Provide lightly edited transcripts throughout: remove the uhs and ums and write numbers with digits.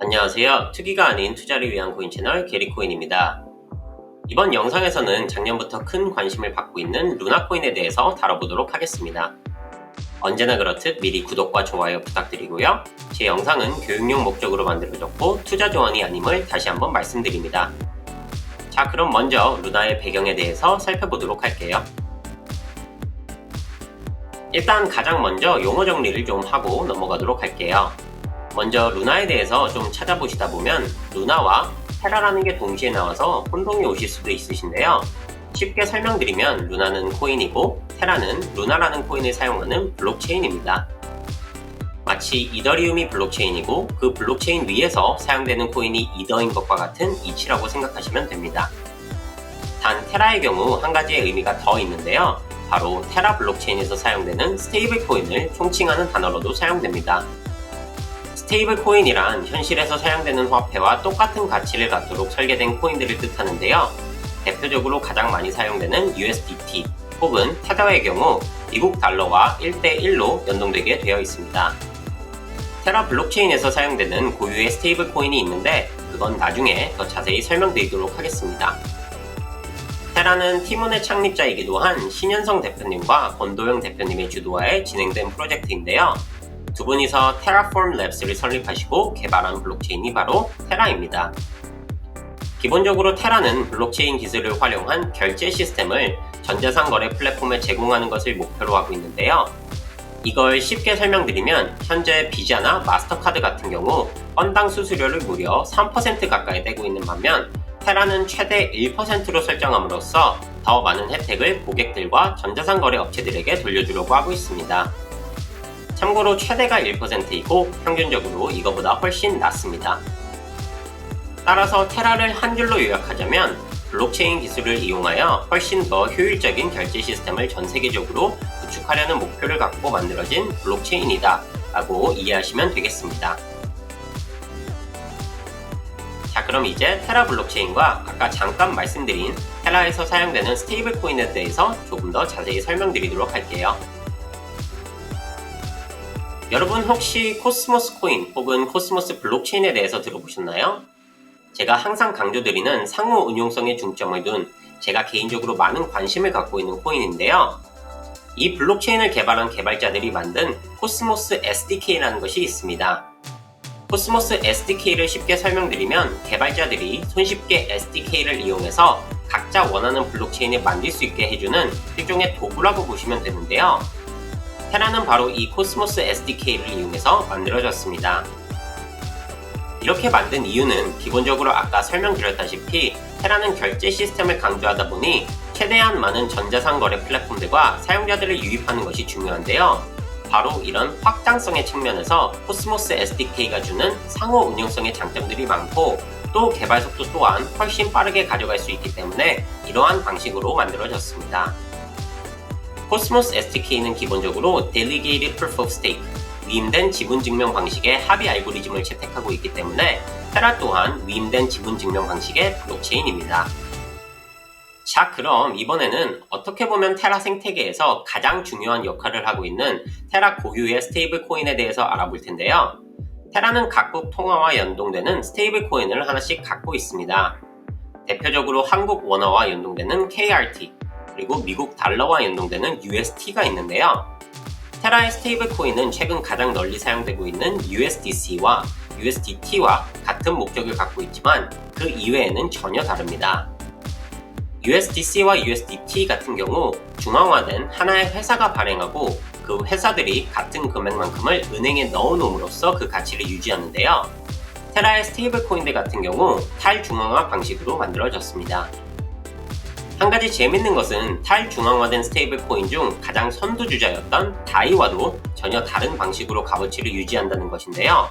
안녕하세요. 투기가 아닌 투자를 위한 코인 채널 게리코인입니다. 이번 영상에서는 작년부터 큰 관심을 받고 있는 루나코인에 대해서 다뤄보도록 하겠습니다. 언제나 그렇듯 미리 구독과 좋아요 부탁드리고요. 제 영상은 교육용 목적으로 만들어졌고 투자 조언이 아님을 다시 한번 말씀드립니다. 자, 그럼 먼저 루나의 배경에 대해서 살펴보도록 할게요. 일단 가장 먼저 용어 정리를 좀 하고 넘어가도록 할게요. 먼저 루나에 대해서 좀 찾아보시다 보면 루나와 테라라는 게 동시에 나와서 혼동이 오실 수도 있으신데요. 쉽게 설명드리면 루나는 코인이고 테라는 루나라는 코인을 사용하는 블록체인입니다. 마치 이더리움이 블록체인이고 그 블록체인 위에서 사용되는 코인이 이더인 것과 같은 이치라고 생각하시면 됩니다. 단 테라의 경우 한 가지의 의미가 더 있는데요. 바로 테라 블록체인에서 사용되는 스테이블 코인을 총칭하는 단어로도 사용됩니다. 스테이블 코인이란 현실에서 사용되는 화폐와 똑같은 가치를 갖도록 설계된 코인들을 뜻하는데요. 대표적으로 가장 많이 사용되는 USDT 혹은 테더의 경우 미국 달러와 1대1로 연동되게 되어 있습니다. 테라 블록체인에서 사용되는 고유의 스테이블 코인이 있는데 그건 나중에 더 자세히 설명드리도록 하겠습니다. 테라는 티몬의 창립자이기도 한 신현성 대표님과 권도영 대표님의 주도하에 진행된 프로젝트인데요. 두 분이서 테라폼 랩스를 설립하시고 개발한 블록체인이 바로 테라입니다. 기본적으로 테라는 블록체인 기술을 활용한 결제 시스템을 전자상 거래 플랫폼에 제공하는 것을 목표로 하고 있는데요. 이걸 쉽게 설명드리면 현재 비자나 마스터카드 같은 경우 건당 수수료를 무려 3% 가까이 떼고 있는 반면 테라는 최대 1%로 설정함으로써 더 많은 혜택을 고객들과 전자상 거래 업체들에게 돌려주려고 하고 있습니다. 참고로 최대가 1%이고 평균적으로 이거보다 훨씬 낮습니다. 따라서 테라를 한 줄로 요약하자면 블록체인 기술을 이용하여 훨씬 더 효율적인 결제 시스템을 전 세계적으로 구축하려는 목표를 갖고 만들어진 블록체인이다 라고 이해하시면 되겠습니다. 자, 그럼 이제 테라 블록체인과 아까 잠깐 말씀드린 테라에서 사용되는 스테이블 코인에 대해서 조금 더 자세히 설명드리도록 할게요. 여러분 혹시 코스모스 코인 혹은 코스모스 블록체인에 대해서 들어보셨나요? 제가 항상 강조드리는 상호 응용성에 중점을 둔 제가 개인적으로 많은 관심을 갖고 있는 코인인데요. 이 블록체인을 개발한 개발자들이 만든 코스모스 SDK라는 것이 있습니다. 코스모스 SDK를 쉽게 설명드리면 개발자들이 손쉽게 SDK를 이용해서 각자 원하는 블록체인을 만들 수 있게 해주는 일종의 도구라고 보시면 되는데요. 테라는 바로 이 코스모스 SDK를 이용해서 만들어졌습니다. 이렇게 만든 이유는 기본적으로 아까 설명드렸다시피 테라는 결제 시스템을 강조하다 보니 최대한 많은 전자상 거래 플랫폼들과 사용자들을 유입하는 것이 중요한데요. 바로 이런 확장성의 측면에서 코스모스 SDK가 주는 상호 응용성의 장점들이 많고 또 개발 속도 또한 훨씬 빠르게 가져갈 수 있기 때문에 이러한 방식으로 만들어졌습니다. 코스모스 SDK는 기본적으로 Delegated Proof of Stake, 위임된 지분 증명 방식의 합의 알고리즘을 채택하고 있기 때문에 테라 또한 위임된 지분 증명 방식의 블록체인입니다. 자, 그럼 이번에는 어떻게 보면 테라 생태계에서 가장 중요한 역할을 하고 있는 테라 고유의 스테이블 코인에 대해서 알아볼 텐데요. 테라는 각국 통화와 연동되는 스테이블 코인을 하나씩 갖고 있습니다. 대표적으로 한국 원화와 연동되는 KRT, 그리고 미국 달러와 연동되는 UST가 있는데요. 테라의 스테이블 코인은 최근 가장 널리 사용되고 있는 USDC와 USDT와 같은 목적을 갖고 있지만 그 이외에는 전혀 다릅니다. USDC와 USDT 같은 경우 중앙화된 하나의 회사가 발행하고 그 회사들이 같은 금액만큼을 은행에 넣어놓음으로써 그 가치를 유지하는데요. 테라의 스테이블 코인들 같은 경우 탈중앙화 방식으로 만들어졌습니다. 한 가지 재밌는 것은 탈중앙화된 스테이블 코인 중 가장 선두주자였던 다이와도 전혀 다른 방식으로 값어치를 유지한다는 것인데요.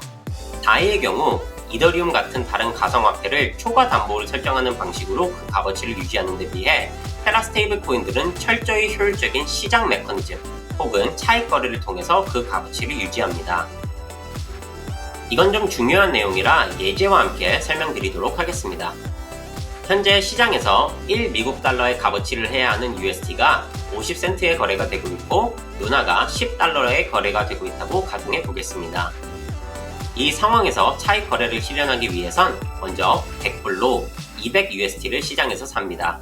다이의 경우 이더리움 같은 다른 가상화폐를 초과 담보를 설정하는 방식으로 그 값어치를 유지하는 데 비해 테라 스테이블 코인들은 철저히 효율적인 시장 메커니즘 혹은 차익 거래를 통해서 그 값어치를 유지합니다. 이건 좀 중요한 내용이라 예제와 함께 설명드리도록 하겠습니다. 현재 시장에서 1미국 달러의 값어치를 해야 하는 USD가 50센트의 거래가 되고 있고 루나가 10달러의 거래가 되고 있다고 가정해 보겠습니다. 이 상황에서 차익 거래를 실현하기 위해선 먼저 100불로 200USD를 시장에서 삽니다.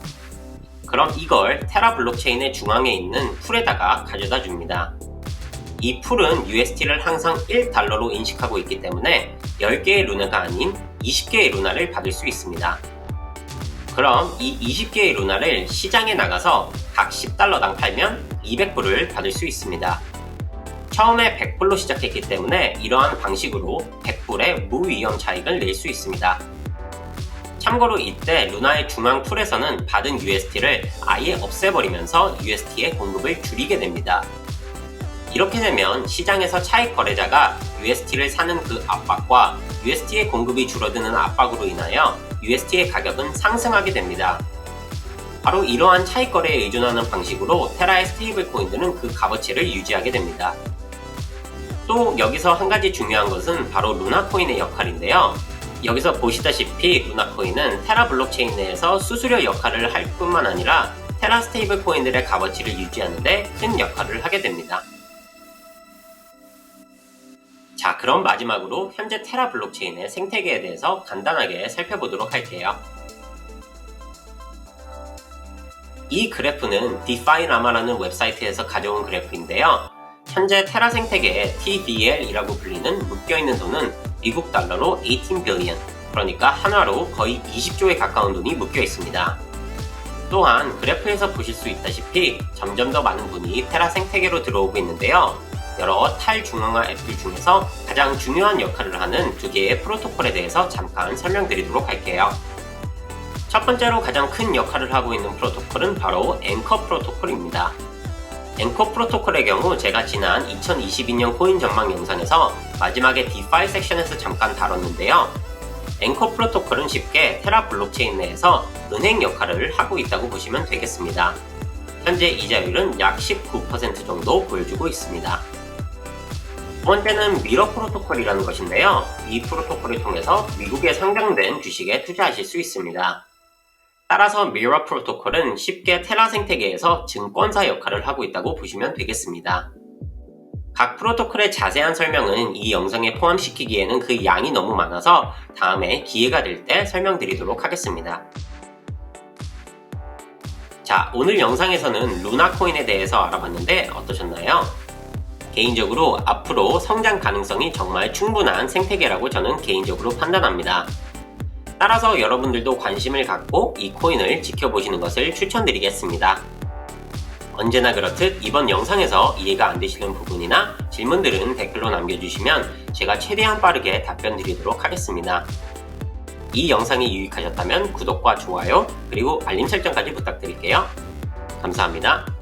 그럼 이걸 테라 블록체인의 중앙에 있는 풀에다가 가져다 줍니다. 이 풀은 USD를 항상 1달러로 인식하고 있기 때문에 10개의 루나가 아닌 20개의 루나를 받을 수 있습니다. 그럼 이 20개의 루나를 시장에 나가서 각 10달러당 팔면 200불을 받을 수 있습니다. 처음에 100불로 시작했기 때문에 이러한 방식으로 100불의 무위험 차익을 낼 수 있습니다. 참고로 이때 루나의 중앙 풀에서는 받은 USD를 아예 없애버리면서 USD의 공급을 줄이게 됩니다. 이렇게 되면 시장에서 차익 거래자가 USD를 사는 그 압박과 USD의 공급이 줄어드는 압박으로 인하여 USD의 가격은 상승하게 됩니다. 바로 이러한 차익 거래에 의존하는 방식으로 테라의 스테이블 코인들은 그 값어치를 유지하게 됩니다. 또 여기서 한 가지 중요한 것은 바로 루나 코인의 역할인데요. 여기서 보시다시피 루나 코인은 테라 블록체인 내에서 수수료 역할을 할 뿐만 아니라 테라 스테이블 코인들의 값어치를 유지하는 데 큰 역할을 하게 됩니다. 자, 그럼 마지막으로 현재 테라 블록체인의 생태계에 대해서 간단하게 살펴보도록 할게요. 이 그래프는 디파이라마라는 웹사이트에서 가져온 그래프인데요. 현재 테라 생태계의 TVL이라고 불리는 묶여있는 돈은 미국 달러로 18 빌리언, 그러니까 한화로 거의 20조에 가까운 돈이 묶여 있습니다. 또한 그래프에서 보실 수 있다시피 점점 더 많은 분이 테라 생태계로 들어오고 있는데요. 여러 탈중앙화 앱들 중에서 가장 중요한 역할을 하는 두 개의 프로토콜에 대해서 잠깐 설명드리도록 할게요. 첫 번째로 가장 큰 역할을 하고 있는 프로토콜은 바로 앵커 프로토콜입니다. 앵커 프로토콜의 경우 제가 지난 2022년 코인 전망 영상에서 마지막에 디파이 섹션에서 잠깐 다뤘는데요. 앵커 프로토콜은 쉽게 테라 블록체인 내에서 은행 역할을 하고 있다고 보시면 되겠습니다. 현재 이자율은 약 19% 정도 보여주고 있습니다. 두 번째는 미러 프로토콜이라는 것인데요. 이 프로토콜을 통해서 미국에 상장된 주식에 투자하실 수 있습니다. 따라서 미러 프로토콜은 쉽게 테라 생태계에서 증권사 역할을 하고 있다고 보시면 되겠습니다. 각 프로토콜의 자세한 설명은 이 영상에 포함시키기에는 그 양이 너무 많아서 다음에 기회가 될 때 설명드리도록 하겠습니다. 자, 오늘 영상에서는 루나 코인에 대해서 알아봤는데 어떠셨나요? 개인적으로 앞으로 성장 가능성이 정말 충분한 생태계라고 저는 개인적으로 판단합니다. 따라서 여러분들도 관심을 갖고 이 코인을 지켜보시는 것을 추천드리겠습니다. 언제나 그렇듯 이번 영상에서 이해가 안 되시는 부분이나 질문들은 댓글로 남겨주시면 제가 최대한 빠르게 답변 드리도록 하겠습니다. 이 영상이 유익하셨다면 구독과 좋아요 그리고 알림 설정까지 부탁드릴게요. 감사합니다.